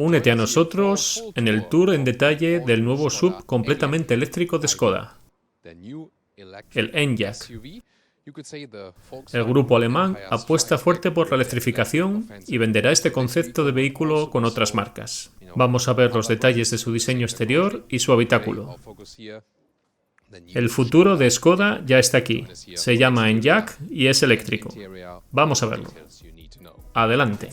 Únete a nosotros en el tour en detalle del nuevo SUV completamente eléctrico de Škoda, el Enyaq. El grupo alemán apuesta fuerte por la electrificación y venderá este concepto de vehículo con otras marcas. Vamos a ver los detalles de su diseño exterior y su habitáculo. El futuro de Škoda ya está aquí. Se llama Enyaq y es eléctrico. Vamos a verlo. Adelante.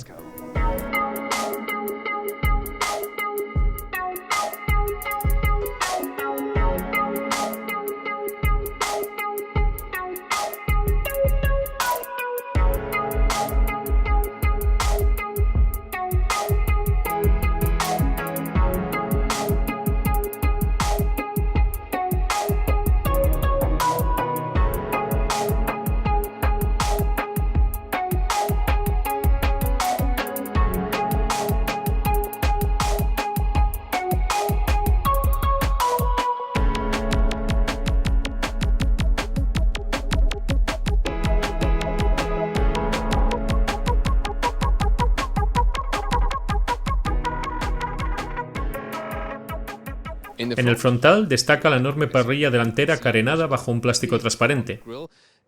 En el frontal destaca la enorme parrilla delantera carenada bajo un plástico transparente.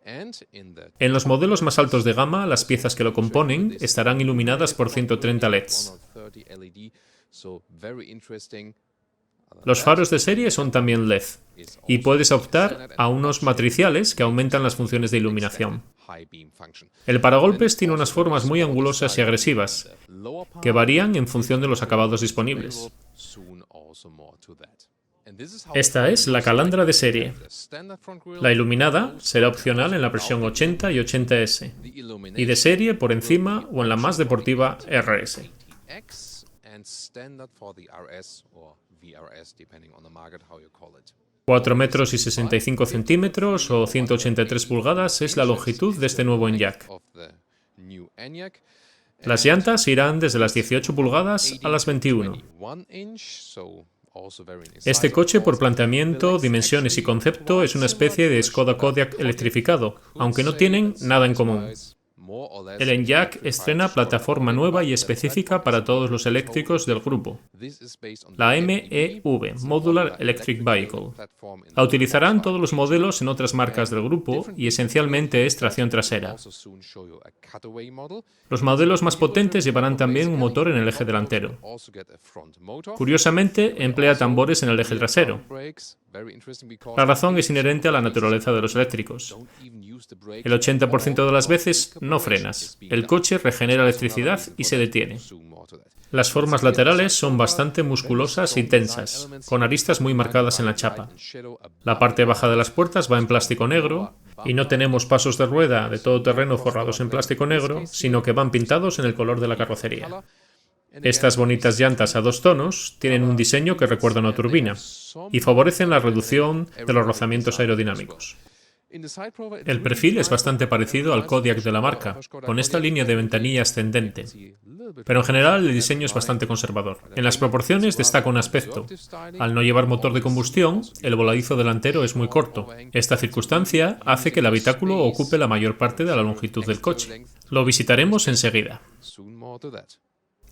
En los modelos más altos de gama, las piezas que lo componen estarán iluminadas por 130 LEDs. Los faros de serie son también LED, y puedes optar a unos matriciales que aumentan las funciones de iluminación. El paragolpes tiene unas formas muy angulosas y agresivas, que varían en función de los acabados disponibles. Esta es la calandra de serie. La iluminada será opcional en la versión 80 y 80S, y de serie por encima o en la más deportiva RS. 4 metros y 65 centímetros o 183 pulgadas es la longitud de este nuevo Enyaq. Las llantas irán desde las 18 pulgadas a las 21. Este coche, por planteamiento, dimensiones y concepto, es una especie de Škoda Kodiaq electrificado, aunque no tienen nada en común. El Enyaq estrena plataforma nueva y específica para todos los eléctricos del grupo, la MEV, Modular Electric Vehicle. La utilizarán todos los modelos en otras marcas del grupo y esencialmente es tracción trasera. Los modelos más potentes llevarán también un motor en el eje delantero. Curiosamente, emplea tambores en el eje trasero. La razón es inherente a la naturaleza de los eléctricos. El 80% de las veces no frenas. El coche regenera electricidad y se detiene. Las formas laterales son bastante musculosas y tensas, con aristas muy marcadas en la chapa. La parte baja de las puertas va en plástico negro y no tenemos pasos de rueda de todoterreno forrados en plástico negro, sino que van pintados en el color de la carrocería. Estas bonitas llantas a 2 tonos tienen un diseño que recuerda a una turbina y favorecen la reducción de los rozamientos aerodinámicos. El perfil es bastante parecido al Kodiaq de la marca, con esta línea de ventanilla ascendente, pero en general el diseño es bastante conservador. En las proporciones destaca un aspecto. Al no llevar motor de combustión, el voladizo delantero es muy corto. Esta circunstancia hace que el habitáculo ocupe la mayor parte de la longitud del coche. Lo visitaremos enseguida.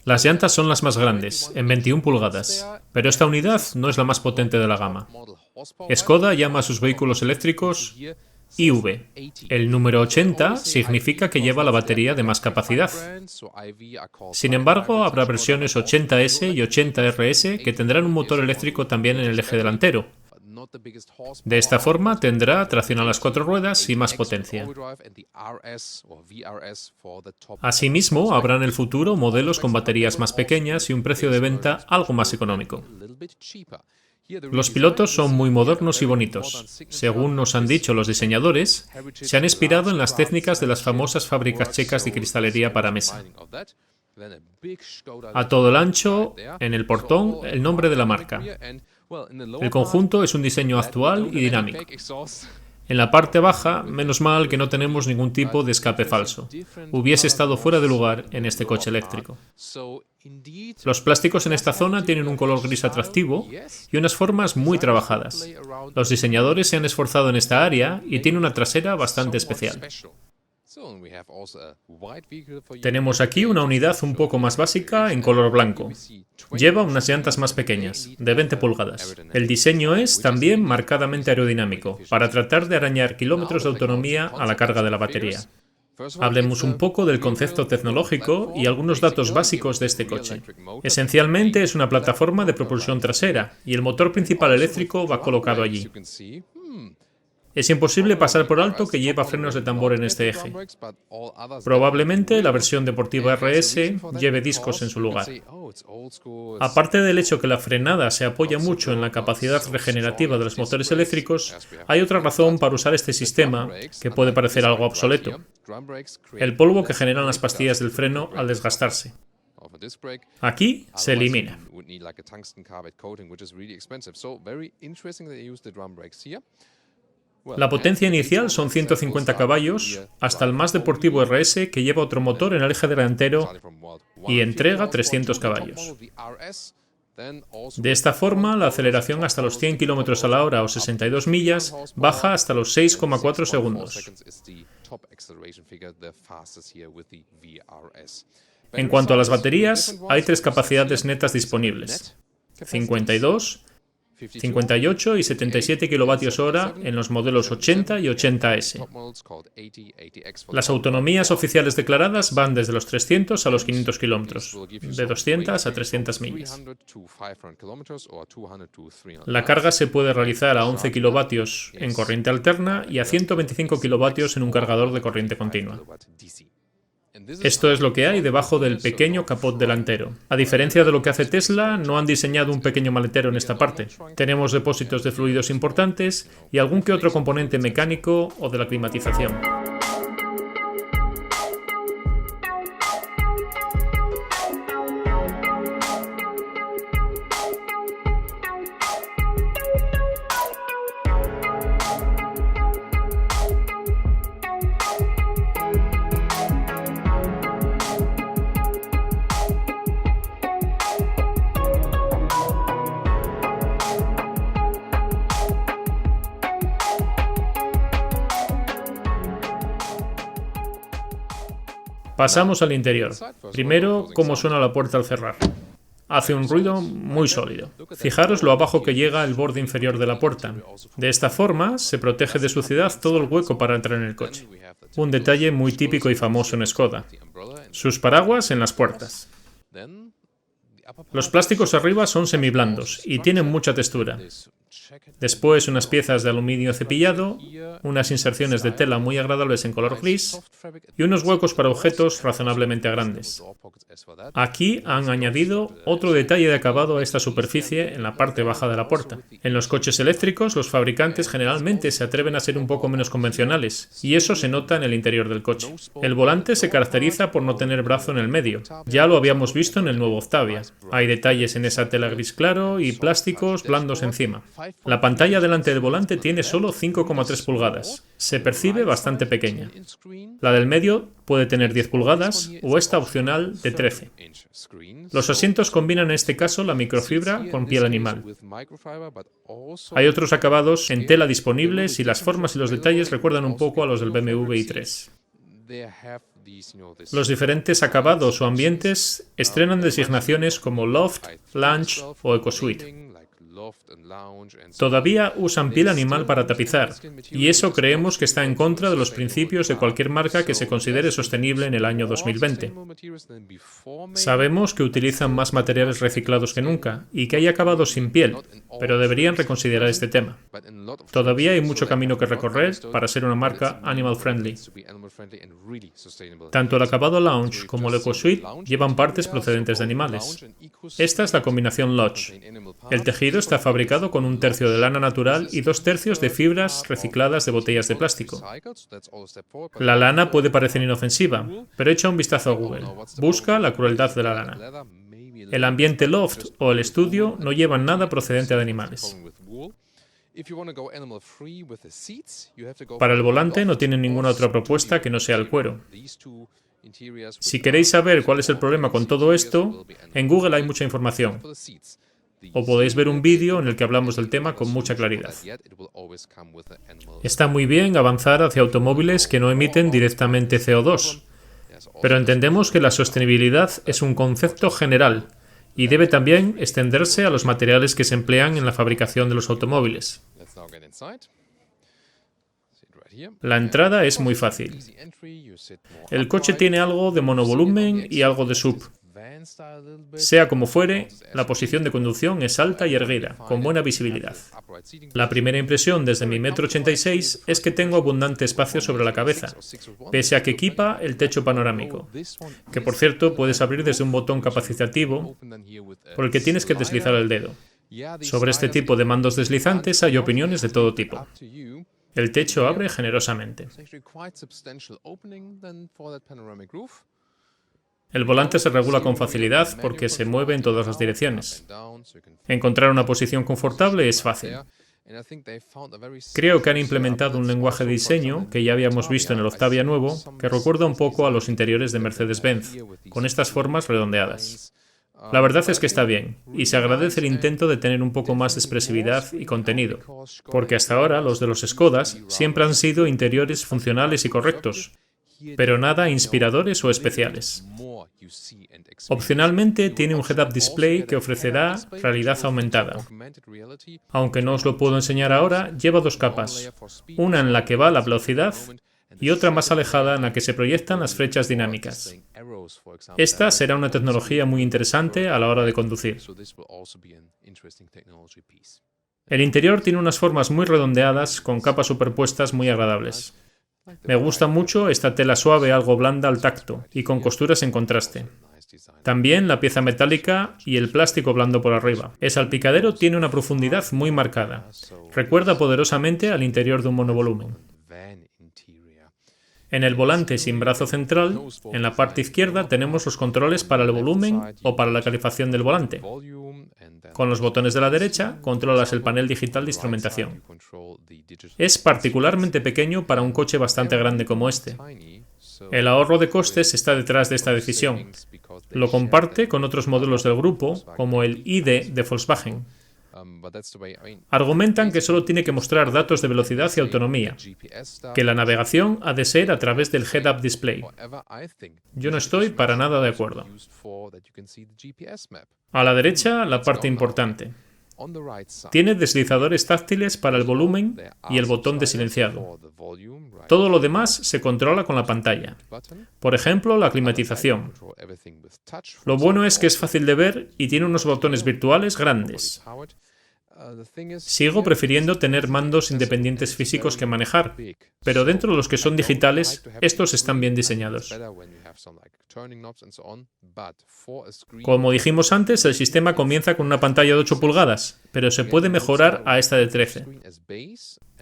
Las llantas son las más grandes, en 21 pulgadas, pero esta unidad no es la más potente de la gama. Škoda llama a sus vehículos eléctricos IV. El número 80 significa que lleva la batería de más capacidad. Sin embargo, habrá versiones 80S y 80RS que tendrán un motor eléctrico también en el eje delantero. De esta forma tendrá tracción a las 4 ruedas y más potencia. Asimismo, habrá en el futuro modelos con baterías más pequeñas y un precio de venta algo más económico. Los pilotos son muy modernos y bonitos. Según nos han dicho los diseñadores, se han inspirado en las técnicas de las famosas fábricas checas de cristalería para mesa. A todo el ancho, en el portón, el nombre de la marca. El conjunto es un diseño actual y dinámico. En la parte baja, menos mal que no tenemos ningún tipo de escape falso. Hubiese estado fuera de lugar en este coche eléctrico. Los plásticos en esta zona tienen un color gris atractivo y unas formas muy trabajadas. Los diseñadores se han esforzado en esta área y tiene una trasera bastante especial. Tenemos aquí una unidad un poco más básica en color blanco. Lleva unas llantas más pequeñas, de 20 pulgadas. El diseño es también marcadamente aerodinámico, para tratar de arañar kilómetros de autonomía a la carga de la batería. Hablemos un poco del concepto tecnológico y algunos datos básicos de este coche. Esencialmente es una plataforma de propulsión trasera y el motor principal eléctrico va colocado allí. Es imposible pasar por alto que lleva frenos de tambor en este eje. Probablemente la versión deportiva RS lleve discos en su lugar. Aparte del hecho que la frenada se apoya mucho en la capacidad regenerativa de los motores eléctricos, hay otra razón para usar este sistema que puede parecer algo obsoleto: el polvo que generan las pastillas del freno al desgastarse. Aquí se elimina. La potencia inicial son 150 caballos, hasta el más deportivo RS, que lleva otro motor en el eje delantero y entrega 300 caballos. De esta forma, la aceleración hasta los 100 km/h o 62 millas baja hasta los 6,4 segundos. En cuanto a las baterías, hay tres capacidades netas disponibles: 52, 58 y 77 kWh en los modelos 80 y 80S. Las autonomías oficiales declaradas van desde los 300 a los 500 kilómetros, de 200 a 300 millas. La carga se puede realizar a 11 kilovatios en corriente alterna y a 125 kilovatios en un cargador de corriente continua. Esto es lo que hay debajo del pequeño capot delantero. A diferencia de lo que hace Tesla, no han diseñado un pequeño maletero en esta parte. Tenemos depósitos de fluidos importantes y algún que otro componente mecánico o de la climatización. Pasamos al interior. Primero, cómo suena la puerta al cerrar. Hace un ruido muy sólido. Fijaros lo abajo que llega el borde inferior de la puerta. De esta forma, se protege de suciedad todo el hueco para entrar en el coche. Un detalle muy típico y famoso en Škoda. Sus paraguas en las puertas. Los plásticos arriba son semiblandos y tienen mucha textura. Después unas piezas de aluminio cepillado, unas inserciones de tela muy agradables en color gris y unos huecos para objetos razonablemente grandes. Aquí han añadido otro detalle de acabado a esta superficie en la parte baja de la puerta. En los coches eléctricos, los fabricantes generalmente se atreven a ser un poco menos convencionales, y eso se nota en el interior del coche. El volante se caracteriza por no tener brazo en el medio. Ya lo habíamos visto en el nuevo Octavia. Hay detalles en esa tela gris claro y plásticos blandos encima. La pantalla delante del volante tiene solo 5,3 pulgadas. Se percibe bastante pequeña. La del medio puede tener 10 pulgadas o esta opcional de 13. Los asientos combinan en este caso la microfibra con piel animal. Hay otros acabados en tela disponibles y las formas y los detalles recuerdan un poco a los del BMW i3. Los diferentes acabados o ambientes estrenan designaciones como Loft, Lounge o EcoSuite. Todavía usan piel animal para tapizar, y eso creemos que está en contra de los principios de cualquier marca que se considere sostenible en el año 2020. Sabemos que utilizan más materiales reciclados que nunca y que hay acabados sin piel, pero deberían reconsiderar este tema. Todavía hay mucho camino que recorrer para ser una marca animal friendly. Tanto el acabado Lounge como el EcoSuite llevan partes procedentes de animales. Esta es la combinación Lodge. El tejido está fabricado con 1/3 de lana natural y 2/3 de fibras recicladas de botellas de plástico. La lana puede parecer inofensiva, pero echa un vistazo a Google. Busca la crueldad de la lana. El ambiente loft o el estudio no llevan nada procedente de animales. Para el volante no tienen ninguna otra propuesta que no sea el cuero. Si queréis saber cuál es el problema con todo esto, en Google hay mucha información. o podéis ver un vídeo en el que hablamos del tema con mucha claridad. Está muy bien avanzar hacia automóviles que no emiten directamente CO2, pero entendemos que la sostenibilidad es un concepto general y debe también extenderse a los materiales que se emplean en la fabricación de los automóviles. La entrada es muy fácil. El coche tiene algo de monovolumen y algo de sub. Sea como fuere, la posición de conducción es alta y erguida, con buena visibilidad. La primera impresión desde mi 1,86 m es que tengo abundante espacio sobre la cabeza, pese a que equipa el techo panorámico, que por cierto puedes abrir desde un botón capacitativo por el que tienes que deslizar el dedo. Sobre este tipo de mandos deslizantes hay opiniones de todo tipo. El techo abre generosamente. El volante se regula con facilidad porque se mueve en todas las direcciones. Encontrar una posición confortable es fácil. Creo que han implementado un lenguaje de diseño que ya habíamos visto en el Octavia nuevo, que recuerda un poco a los interiores de Mercedes-Benz, con estas formas redondeadas. La verdad es que está bien, y se agradece el intento de tener un poco más de expresividad y contenido, porque hasta ahora los de los Skodas siempre han sido interiores funcionales y correctos, pero nada inspiradores o especiales. Opcionalmente tiene un head-up display que ofrecerá realidad aumentada. Aunque no os lo puedo enseñar ahora, lleva dos capas, una en la que va la velocidad y otra más alejada en la que se proyectan las flechas dinámicas. Esta será una tecnología muy interesante a la hora de conducir. El interior tiene unas formas muy redondeadas con capas superpuestas muy agradables. Me gusta mucho esta tela suave algo blanda al tacto y con costuras en contraste. También la pieza metálica y el plástico blando por arriba. El salpicadero tiene una profundidad muy marcada. Recuerda poderosamente al interior de un monovolumen. En el volante sin brazo central, en la parte izquierda tenemos los controles para el volumen o para la calefacción del volante. Con los botones de la derecha controlas el panel digital de instrumentación. Es particularmente pequeño para un coche bastante grande como este. El ahorro de costes está detrás de esta decisión. Lo comparte con otros modelos del grupo, como el ID de Volkswagen. Argumentan que solo tiene que mostrar datos de velocidad y autonomía, que la navegación ha de ser a través del head-up display. Yo no estoy para nada de acuerdo. A la derecha, la parte importante. Tiene deslizadores táctiles para el volumen y el botón de silenciado. Todo lo demás se controla con la pantalla. Por ejemplo, la climatización. Lo bueno es que es fácil de ver y tiene unos botones virtuales grandes. Sigo prefiriendo tener mandos independientes físicos que manejar, pero dentro de los que son digitales, estos están bien diseñados. Como dijimos antes, el sistema comienza con una pantalla de 8 pulgadas, pero se puede mejorar a esta de 13.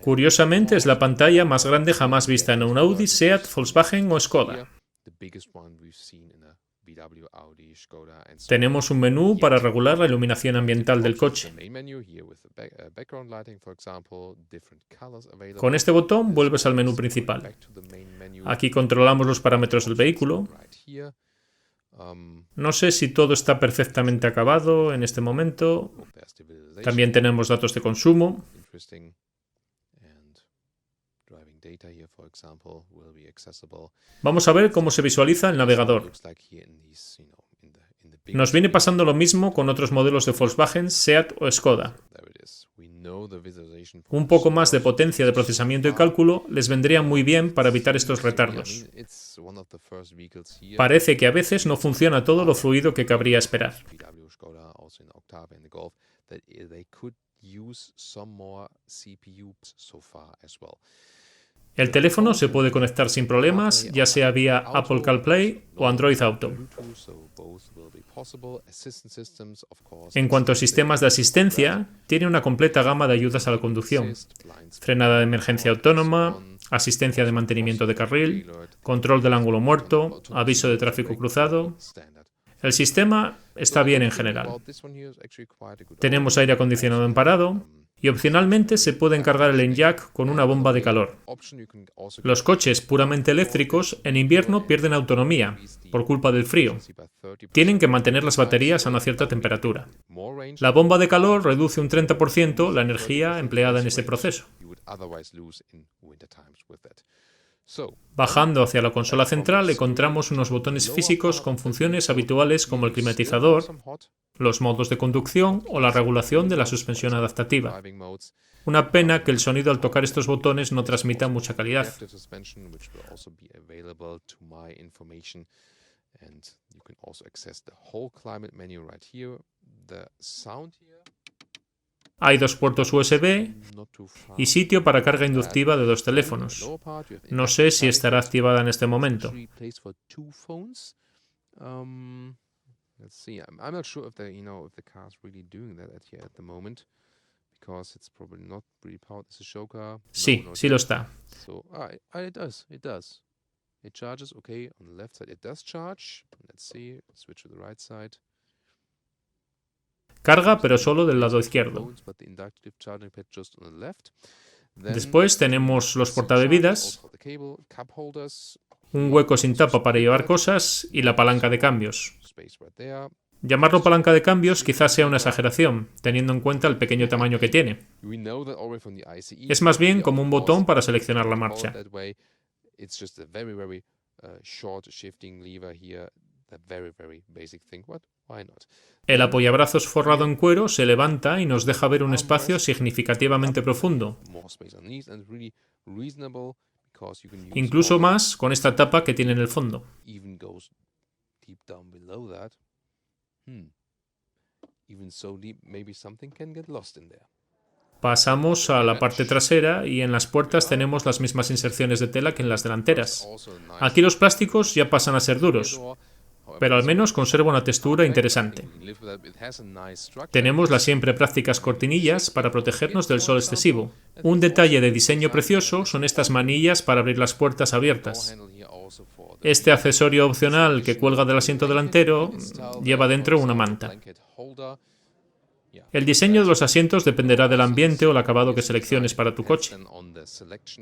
Curiosamente, es la pantalla más grande jamás vista en un Audi, Seat, Volkswagen o Skoda. Tenemos un menú para regular la iluminación ambiental del coche. Con este botón vuelves al menú principal. Aquí controlamos los parámetros del vehículo. No sé si todo está perfectamente acabado en este momento. También tenemos datos de consumo. Vamos a ver cómo se visualiza el navegador. Nos viene pasando lo mismo con otros modelos de Volkswagen, Seat o Skoda. Un poco más de potencia de procesamiento y cálculo les vendría muy bien para evitar estos retardos. Parece que a veces no funciona todo lo fluido que cabría esperar. El teléfono se puede conectar sin problemas, ya sea vía Apple CarPlay o Android Auto. En cuanto a sistemas de asistencia, tiene una completa gama de ayudas a la conducción. Frenada de emergencia autónoma, asistencia de mantenimiento de carril, control del ángulo muerto, aviso de tráfico cruzado. El sistema está bien en general. Tenemos aire acondicionado en parado. Y opcionalmente se puede encargar el Enyaq con una bomba de calor. Los coches puramente eléctricos en invierno pierden autonomía por culpa del frío. Tienen que mantener las baterías a una cierta temperatura. La bomba de calor reduce un 30% la energía empleada en este proceso. Bajando hacia la consola central encontramos unos botones físicos con funciones habituales como el climatizador, los modos de conducción o la regulación de la suspensión adaptativa. Una pena que el sonido al tocar estos botones no transmita mucha calidad. Hay dos puertos USB y sitio para carga inductiva de dos teléfonos. No sé si estará activada en este momento. Sí, sí lo está. Carga, pero solo del lado izquierdo. Después tenemos los portabebidas, un hueco sin tapa para llevar cosas y la palanca de cambios. Llamarlo palanca de cambios quizás sea una exageración, teniendo en cuenta el pequeño tamaño que tiene. Es más bien como un botón para seleccionar la marcha. El apoyabrazos forrado en cuero se levanta y nos deja ver un espacio significativamente profundo, incluso más con esta tapa que tiene en el fondo. Pasamos a la parte trasera y en las puertas tenemos las mismas inserciones de tela que en las delanteras. Aquí los plásticos ya pasan a ser duros, pero al menos conserva una textura interesante. Tenemos las siempre prácticas cortinillas para protegernos del sol excesivo. Un detalle de diseño precioso son estas manillas para abrir las puertas abiertas. Este accesorio opcional que cuelga del asiento delantero lleva dentro una manta. El diseño de los asientos dependerá del ambiente o el acabado que selecciones para tu coche.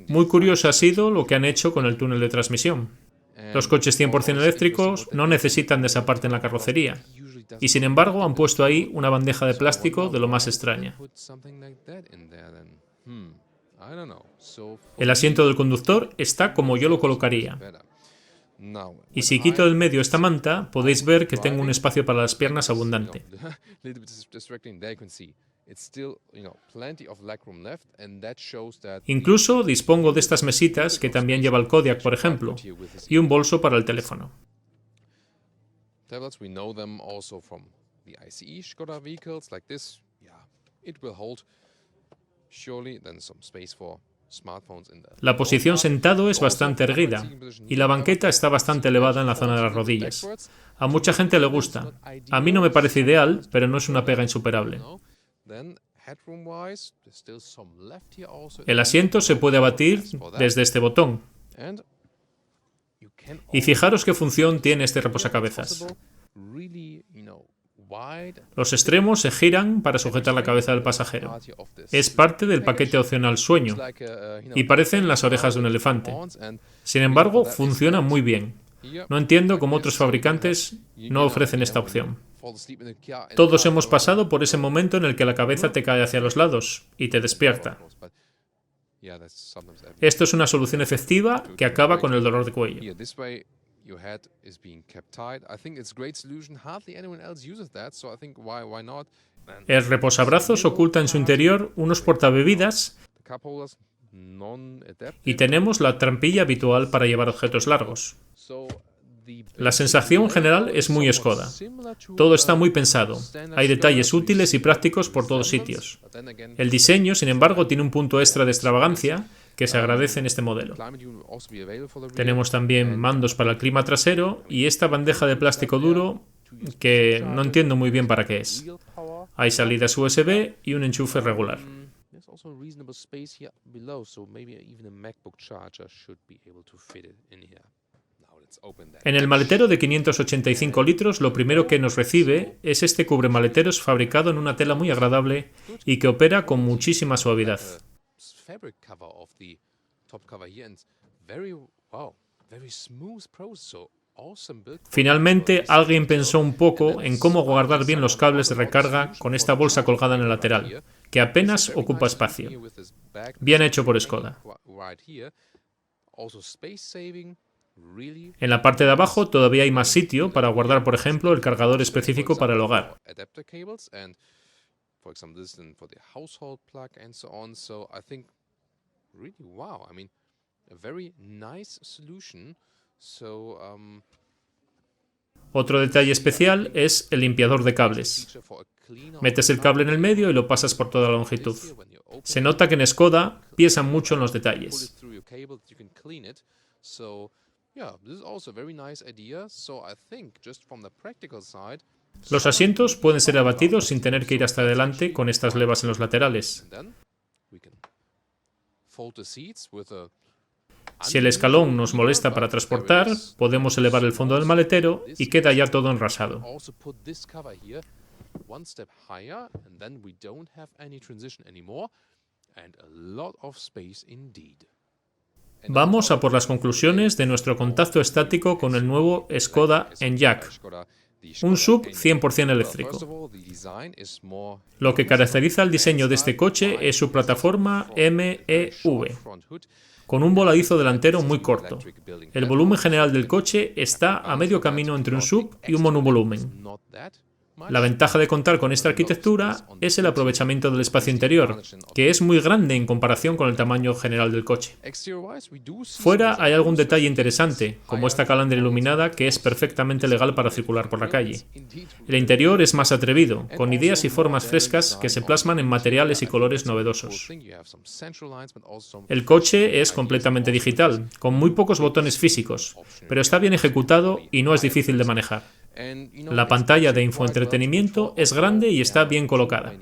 Muy curioso ha sido lo que han hecho con el túnel de transmisión. Los coches 100% eléctricos no necesitan de esa parte en la carrocería, y sin embargo han puesto ahí una bandeja de plástico de lo más extraña. El asiento del conductor está como yo lo colocaría. Y si quito del medio esta manta, podéis ver que tengo un espacio para las piernas abundante. Incluso dispongo de estas mesitas que también lleva el Kodiaq, por ejemplo, y un bolso para el teléfono. La posición sentado es bastante erguida y la banqueta está bastante elevada en la zona de las rodillas. A mucha gente le gusta. A mí no me parece ideal, pero no es una pega insuperable. El asiento se puede abatir desde este botón. Y fijaros qué función tiene este reposacabezas. Los extremos se giran para sujetar la cabeza del pasajero. Es parte del paquete opcional sueño y parecen las orejas de un elefante. Sin embargo, funciona muy bien. No entiendo cómo otros fabricantes no ofrecen esta opción. Todos hemos pasado por ese momento en el que la cabeza te cae hacia los lados y te despierta. Esto es una solución efectiva que acaba con el dolor de cuello. El reposabrazos oculta en su interior unos portabebidas y tenemos la trampilla habitual para llevar objetos largos. La sensación general es muy Skoda. Todo está muy pensado. Hay detalles útiles y prácticos por todos sitios. El diseño, sin embargo, tiene un punto extra de extravagancia que se agradece en este modelo. Tenemos también mandos para el clima trasero y esta bandeja de plástico duro que no entiendo muy bien para qué es. Hay salidas USB y un enchufe regular. En el maletero de 585 litros, lo primero que nos recibe es este cubремaleteros fabricado en una tela muy agradable y que opera con muchísima suavidad. Finalmente, alguien pensó un poco en cómo guardar bien los cables de recarga con esta bolsa colgada en el lateral, que apenas ocupa espacio. Bien hecho por Škoda. En la parte de abajo todavía hay más sitio para guardar, por ejemplo, el cargador específico para el hogar. Otro detalle especial es el limpiador de cables. Metes el cable en el medio y lo pasas por toda la longitud. Se nota que en Škoda piensan mucho en los detalles. Los asientos pueden ser abatidos sin tener que ir hasta adelante con estas levas en los laterales. Si el escalón nos molesta para transportar, podemos elevar el fondo del maletero y queda ya todo enrasado. Vamos a por las conclusiones de nuestro contacto estático con el nuevo Škoda Enyaq, un SUV 100% eléctrico. Lo que caracteriza el diseño de este coche es su plataforma MEV, con un voladizo delantero muy corto. El volumen general del coche está a medio camino entre un SUV y un monovolumen. La ventaja de contar con esta arquitectura es el aprovechamiento del espacio interior, que es muy grande en comparación con el tamaño general del coche. Fuera hay algún detalle interesante, como esta calandra iluminada que es perfectamente legal para circular por la calle. El interior es más atrevido, con ideas y formas frescas que se plasman en materiales y colores novedosos. El coche es completamente digital, con muy pocos botones físicos, pero está bien ejecutado y no es difícil de manejar. La pantalla de infoentretenimiento es grande y está bien colocada.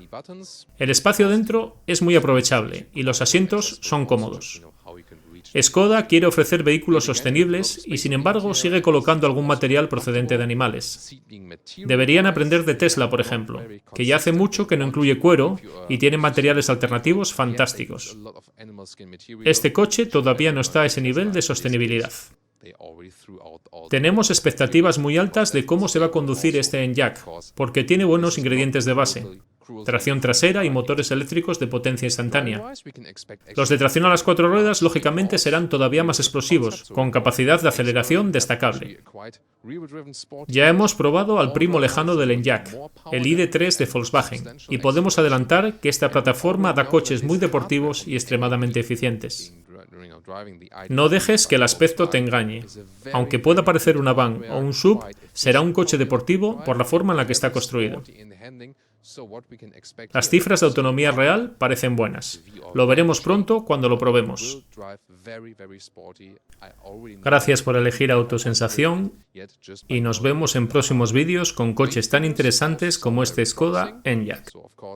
El espacio dentro es muy aprovechable y los asientos son cómodos. Škoda quiere ofrecer vehículos sostenibles y sin embargo sigue colocando algún material procedente de animales. Deberían aprender de Tesla, por ejemplo, que ya hace mucho que no incluye cuero y tiene materiales alternativos fantásticos. Este coche todavía no está a ese nivel de sostenibilidad. Tenemos expectativas muy altas de cómo se va a conducir este Enyaq, porque tiene buenos ingredientes de base: tracción trasera y motores eléctricos de potencia instantánea. Los de tracción a las 4 ruedas, lógicamente, serán todavía más explosivos, con capacidad de aceleración destacable. Ya hemos probado al primo lejano del Enyaq, el ID.3 de Volkswagen, y podemos adelantar que esta plataforma da coches muy deportivos y extremadamente eficientes. No dejes que el aspecto te engañe. Aunque pueda parecer una van o un SUV, será un coche deportivo por la forma en la que está construido. Las cifras de autonomía real parecen buenas. Lo veremos pronto cuando lo probemos. Gracias por elegir Autosensación y nos vemos en próximos vídeos con coches tan interesantes como este Škoda Enyaq.